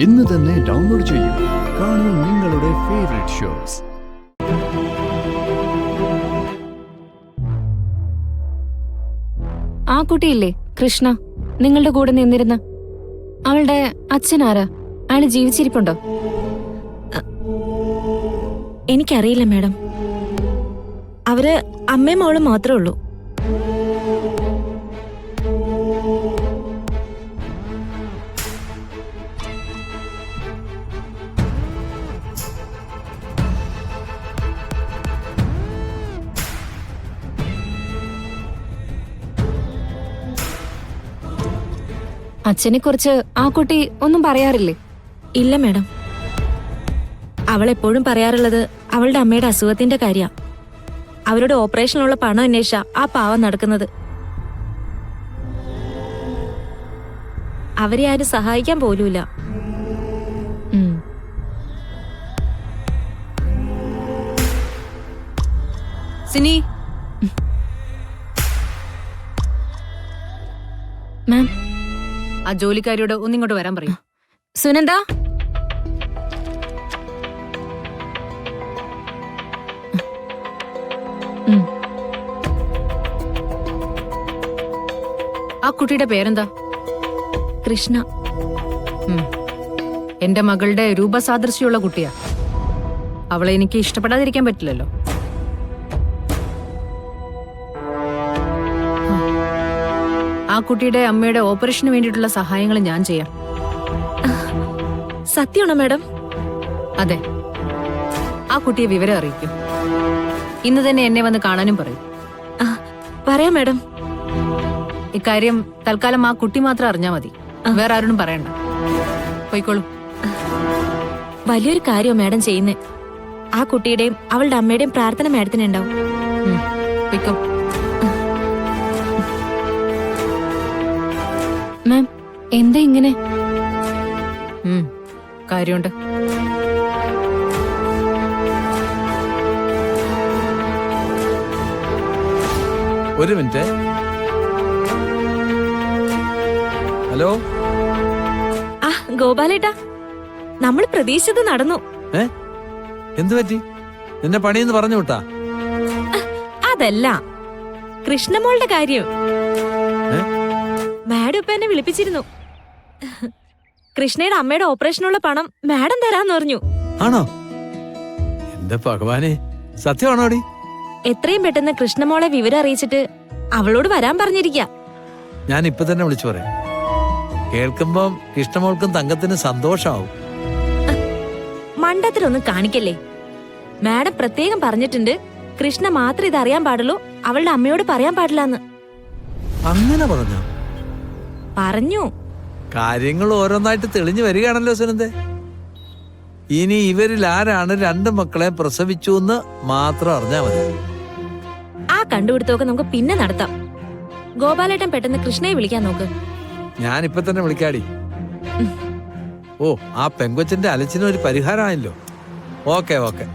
ഇന്ന് തന്നെ ഡൗൺലോഡ് ചെയ്യൂ. കാണൂ നിങ്ങളുടെ ഫേവറേറ്റ് ഷോസ്. ആ കുട്ടിയില്ലേ കൃഷ്ണ, നിങ്ങളുടെ കൂടെ നിന്നിരുന്ന അവളുടെ അച്ഛനാരാ? അയാള് ജീവിച്ചിരിപ്പുണ്ടോ? എനിക്കറിയില്ല മാഡം. അവര് അമ്മയും മോളും മാത്രമേ ഉള്ളൂ. അച്ഛനെ കുറിച്ച് ആ കുട്ടി ഒന്നും പറയാറില്ലേ? ഇല്ല മാഡം. അവൾ എപ്പോഴും പറയാറുള്ളത് അവളുടെ അമ്മയുടെ അസുഖത്തിന്റെ കാര്യ. അവരുടെ ഓപ്പറേഷനുള്ള പണം അന്വേഷിച്ച ആ പാവം നടക്കുന്നത്. അവരെ ആരും സഹായിക്കാൻ പോലുമില്ല. സിനി, മാം, ആ ജോലിക്കാരിയോട് ഒന്നിങ്ങോട്ട് വരാൻ പറയും. സുനന്ദ, ആ കുട്ടിയുടെ പേരെന്താ? കൃഷ്ണ. എന്റെ മകളുടെ രൂപസാദൃശ്യമുള്ള കുട്ടിയാ. അവളെ എനിക്ക് ഇഷ്ടപ്പെടാതിരിക്കാൻ പറ്റില്ലല്ലോ. ആ കുട്ടിയുടെ അമ്മയുടെ ഓപ്പറേഷന് വേണ്ടിയിട്ടുള്ള സഹായങ്ങൾ ഞാൻ ചെയ്യാം. സത്യമാണോ മാഡം? അതെ, ആ കുട്ടിയെ വിവരം അറിയിക്കും. ഇന്ന് തന്നെ എന്നെ വന്ന് കാണാനും പറയും. പറയാം മാഡം. ഇക്കാര്യം തൽക്കാലം ആ കുട്ടി മാത്രം അറിഞ്ഞാ മതി, വേറെ ആരോടും പറയണ്ട. പോയിക്കോളൂ. വലിയൊരു കാര്യമോ മാഡം ചെയ്യുന്നേ. ആ കുട്ടിയുടെയും അവളുടെ അമ്മയുടെയും പ്രാർത്ഥന മാഡത്തിനുണ്ടാവും. പോയിക്കോ. മാം, എന്താ ഇങ്ങനെ? കാര്യമുണ്ട്. ഒരു മിനിറ്റ്. ഹലോ. ആ ഗോപാലേട്ടാ, നമ്മൾ പ്രതീക്ഷിച്ചത് നടന്നു. എന്തു പറ്റി? നിന്നെ പണിയെന്ന് പറഞ്ഞു വിട്ടാ? അതല്ല, കൃഷ്ണമോളുടെ കാര്യം. മാഡം ഇപ്പൊ എന്നെ വിളിപ്പിച്ചിരുന്നു. കൃഷ്ണയുടെ അമ്മയുടെ ഓപ്പറേഷനുള്ള പണം മാഡം തരാന്ന് പറഞ്ഞു. ആണോ? എന്റെ ഭഗവാനെ, സത്യമാണോടി? എത്രയും പെട്ടെന്ന് കൃഷ്ണമോളെ വിവരം അറിയിച്ചിട്ട് അവളോട് വരാൻ പറഞ്ഞിരിക്ക. ഞാൻ ഇപ്പൊ തന്നെ വിളിച്ചു പറയാം. കേൾക്കുമ്പോ കൃഷ്ണമോൾക്കും തങ്കത്തിനും സന്തോഷമാവും. മണ്ടത്തിലൊന്നും കാണിക്കല്ലേ. മാഡം പ്രത്യേകം പറഞ്ഞിട്ടുണ്ട്, കൃഷ്ണ മാത്രം ഇത് അറിയാൻ പാടുള്ളൂ, അവളുടെ അമ്മയോട് പറയാൻ പാടില്ലെന്ന്. അങ്ങനെ പറഞ്ഞോ? പറഞ്ഞു. കാര്യങ്ങൾ ഓരോന്നായിട്ട് തെളിഞ്ഞു വരികയാണല്ലോ സുനന്ദേ. ഇനി ഇവരിൽ ആരാണ് രണ്ട് മക്കളെ പ്രസവിച്ചു എന്ന് മാത്രം അറിഞ്ഞാ മതി. ആ കണ്ടുപിടുത്തമൊക്കെ നമുക്ക് പിന്നെ നടത്താം. ഗോപാലേട്ടൻ പെട്ടെന്ന് കൃഷ്ണയെ വിളിക്കാൻ നോക്ക്. ഞാൻ ഇപ്പൊ തന്നെ വിളിക്കാടി. ഓ, ആ പെങ്കൊച്ചിന്റെ അലച്ചിന് ഒരു പരിഹാരമായല്ലോ. ഓക്കെ.